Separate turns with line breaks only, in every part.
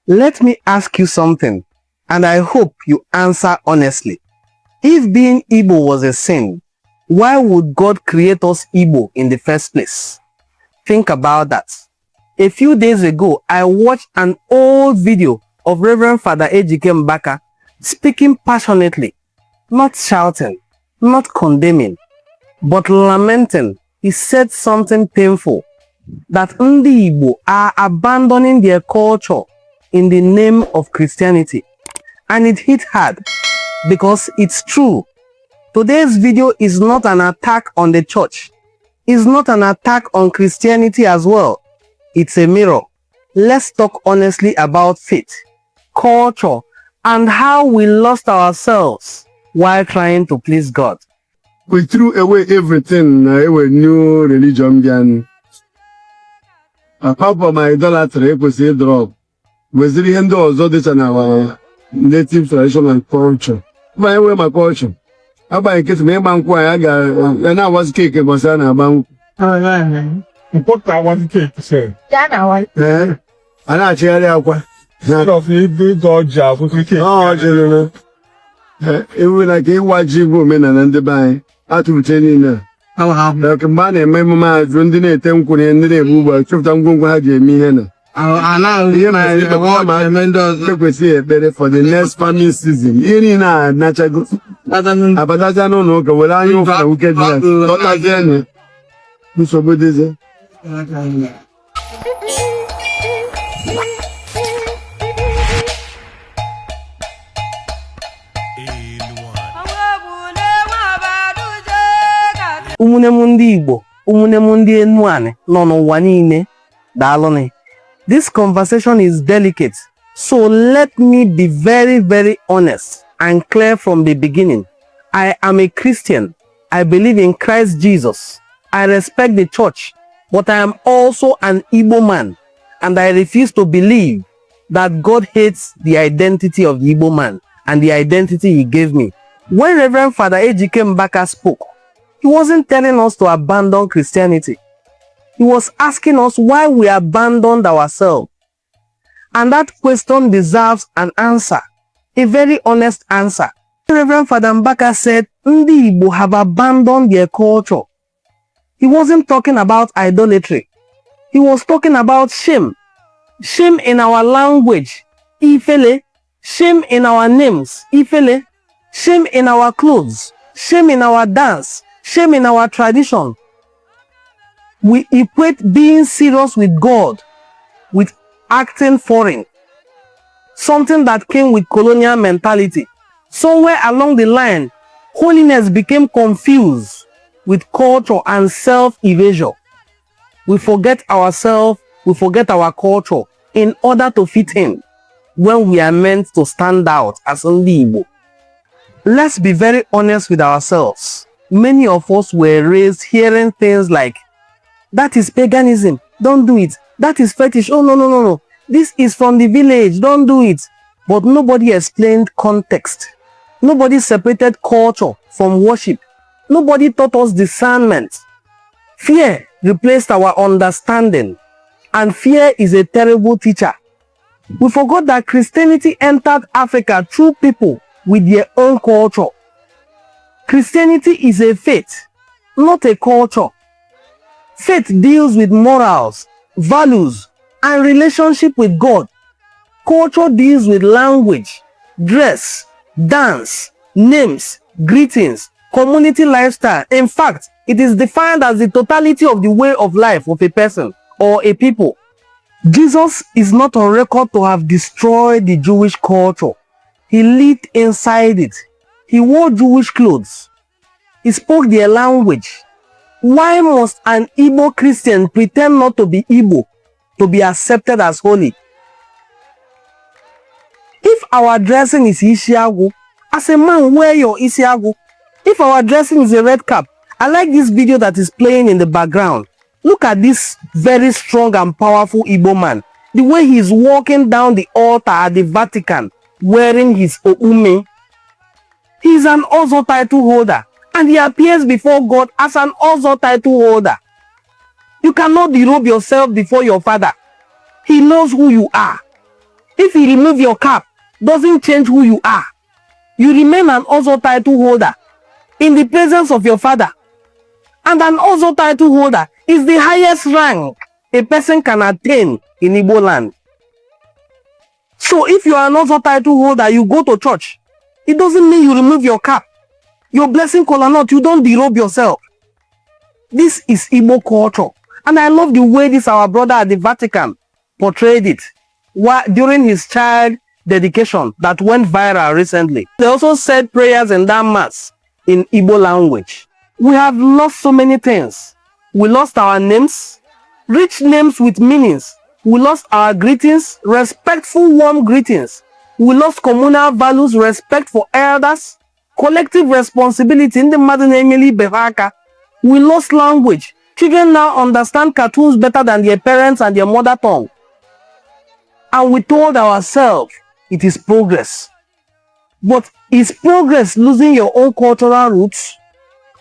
Let me ask you something, and I hope you answer honestly. If being Igbo was a sin, why would God create us Igbo in the first place? Think about that. A few days ago, I watched an old video of Reverend Father Ejike Mbaka speaking passionately, not shouting, not condemning, but lamenting. He said something painful, that Ndi Igbo are abandoning their culture in the name of Christianity. And it hit hard because it's true. Today's video is not an attack on the church. It's not an attack on Christianity as well. It's a mirror. Let's talk honestly about faith, culture, and how we lost ourselves while trying to please God.
We threw away everything. We new religion began. Apart from my idolatry, it was a drop. We still handle all this in our native tradition and culture. My way, my culture. I buy a kit, me bank, I got, and I was cake, it was an about.
What I want to take to say.
And I tell you,
Not of you, big job, we can.
oh, children. It was like a white woman and the buy. I to tell you now. Like a man and my mamma, Rundine, Temple, and the Uber, Chop, I'm going to have you, me, Hannah.
I know,
better for the next farming season. In a natural good. But I don't know, where are you from? Get that. Not again. Who's so good is it?
Ụmụnne Ndi Igbo, ụmụnne Ndi Enuane nọ n'ụwa niile, daalụnụ. This conversation is delicate, so let me be very, very honest and clear from the beginning. I am a Christian. I believe in Christ Jesus. I respect the church, but I am also an Igbo man, and I refuse to believe that God hates the identity of the Igbo man and the identity he gave me. When Reverend Father Ejike Mbaka spoke, he wasn't telling us to abandon Christianity. He was asking us why we abandoned ourselves. And that question deserves an answer, a very honest answer. Reverend Father Mbaka said, Ndi Igbo have abandoned their culture. He wasn't talking about idolatry. He was talking about shame. Shame in our language, Ifele. Shame in our names, Ifele. Shame in our clothes. Shame in our dance. Shame in our tradition. We equate being serious with God with acting foreign. Something that came with colonial mentality. Somewhere along the line, holiness became confused with culture and self-erasure. We forget ourselves, we forget our culture in order to fit in when we are meant to stand out as Ndi Igbo. Let's be very honest with ourselves. Many of us were raised hearing things like, that is paganism, don't do it. That is fetish, oh no. This is from the village, don't do it. But nobody explained context. Nobody separated culture from worship. Nobody taught us discernment. Fear replaced our understanding. And fear is a terrible teacher. We forgot that Christianity entered Africa through people with their own culture. Christianity is a faith, not a culture. Faith deals with morals, values, and relationship with God. Culture deals with language, dress, dance, names, greetings, community lifestyle. In fact, it is defined as the totality of the way of life of a person or a people. Jesus is not on record to have destroyed the Jewish culture. He lived inside it. He wore Jewish clothes. He spoke their language. Why must an Igbo Christian pretend not to be Igbo to be accepted as holy? If our dressing is Isiagu, as a man, wear your Isiagu. If our dressing is a red cap, I like this video that is playing in the background. Look at this very strong and powerful Igbo man. The way he is walking down the altar at the Vatican wearing his Oume. He is an Ozo title holder. And he appears before God as an Ozo title holder. You cannot derobe yourself before your father. He knows who you are. If you remove your cap, doesn't change who you are. You remain an Ozo title holder in the presence of your father. And an Ozo title holder is the highest rank a person can attain in Igbo land. So if you are an Ozo title holder, you go to church, it doesn't mean you remove your cap. Your blessing kola nut, you don't derobe yourself. This is Igbo culture. And I love the way this our brother at the Vatican portrayed it during his child dedication that went viral recently. They also said prayers in that mass in Igbo language. We have lost so many things. We lost our names, rich names with meanings. We lost our greetings, respectful, warm greetings. We lost communal values, respect for elders, collective responsibility in the Madinemili Behaka. We lost language. Children now understand cartoons better than their parents and their mother tongue. And we told ourselves it is progress. But is progress losing your own cultural roots?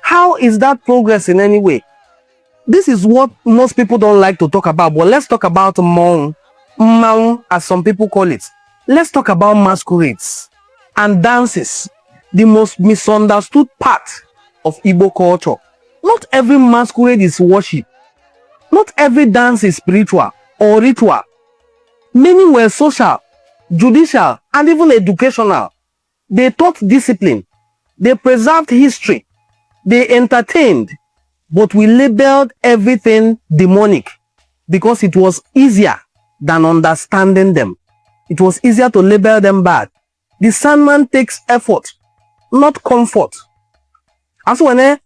How is that progress in any way? This is what most people don't like to talk about, but let's talk about Maung, as some people call it. Let's talk about masquerades and dances, the most misunderstood part of Igbo culture. Not every masquerade is worship. Not every dance is spiritual or ritual. Many were social, judicial, and even educational. They taught discipline. They preserved history. They entertained. But we labeled everything demonic because it was easier than understanding them. It was easier to label them bad. Discernment takes effort, not comfort. As when they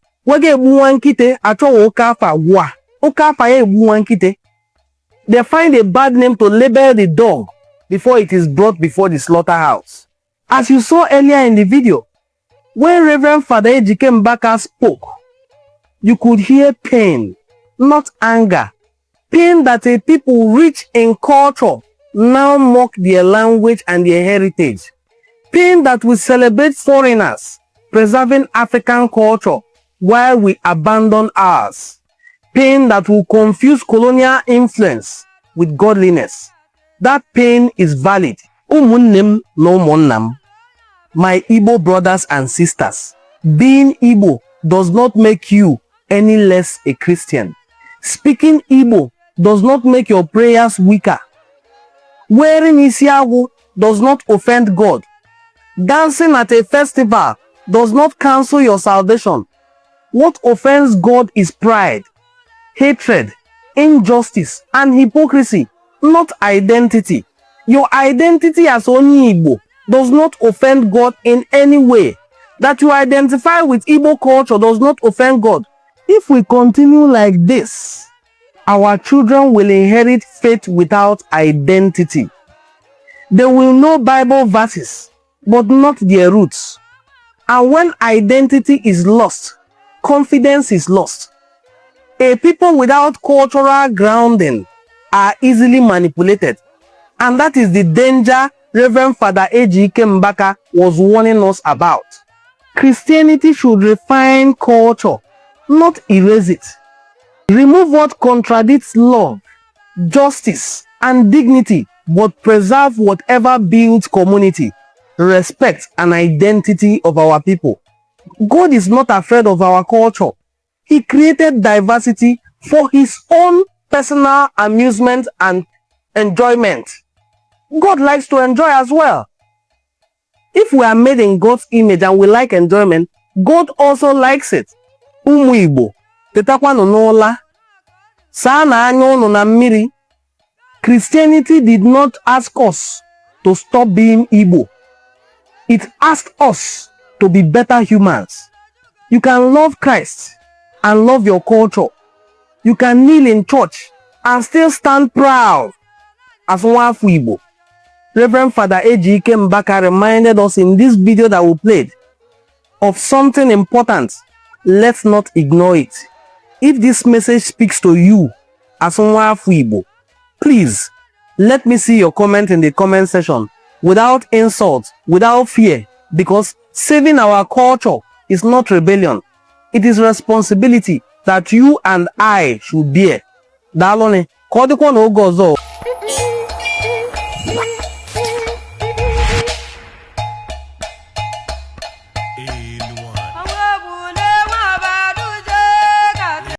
find a bad name to label the dog before it is brought before the slaughterhouse. As you saw earlier in the video, when Reverend Father Ejike Mbaka spoke, you could hear pain, not anger. Pain that a people rich in culture now mock their language and their heritage. Pain that will celebrate foreigners, preserving African culture while we abandon ours. Pain that will confuse colonial influence with godliness. That pain is valid. Umunnem no monnam. My Igbo brothers and sisters, being Igbo does not make you any less a Christian. Speaking Igbo does not make your prayers weaker. Wearing isiagu does not offend God. Dancing at a festival does not cancel your salvation. What offends God is pride, hatred, injustice, and hypocrisy, not identity. Your identity as only Igbo does not offend God in any way. That you identify with Igbo culture does not offend God. If we continue like this, our children will inherit faith without identity. They will know Bible verses, but not their roots. And when identity is lost, confidence is lost. A people without cultural grounding are easily manipulated. And that is the danger Reverend Father Ejike Mbaka was warning us about. Christianity should refine culture, not erase it. Remove what contradicts love, justice, and dignity, but preserve whatever builds community, respect, and identity of our people. God is not afraid of our culture. He created diversity for his own personal amusement and enjoyment. God likes to enjoy as well. If we are made in God's image and we like enjoyment, God also likes it. Ụmụ Igbo, tetakwanụ n'ụla, saa na anya unu na mmiri. Christianity did not ask us to stop being Igbo. It asked us to be better humans. You can love Christ and love your culture. You can kneel in church and still stand proud as Nwafu Igbo. Reverend Father Ejike Mbaka reminded us in this video that we played of something important. Let's not ignore it. If this message speaks to you as Nwafu Igbo, please let me see your comment in the comment section without insult, without fear, because saving our culture is not rebellion. It is responsibility that you and I should bear. Dalone, kodikwa no gozo.
elu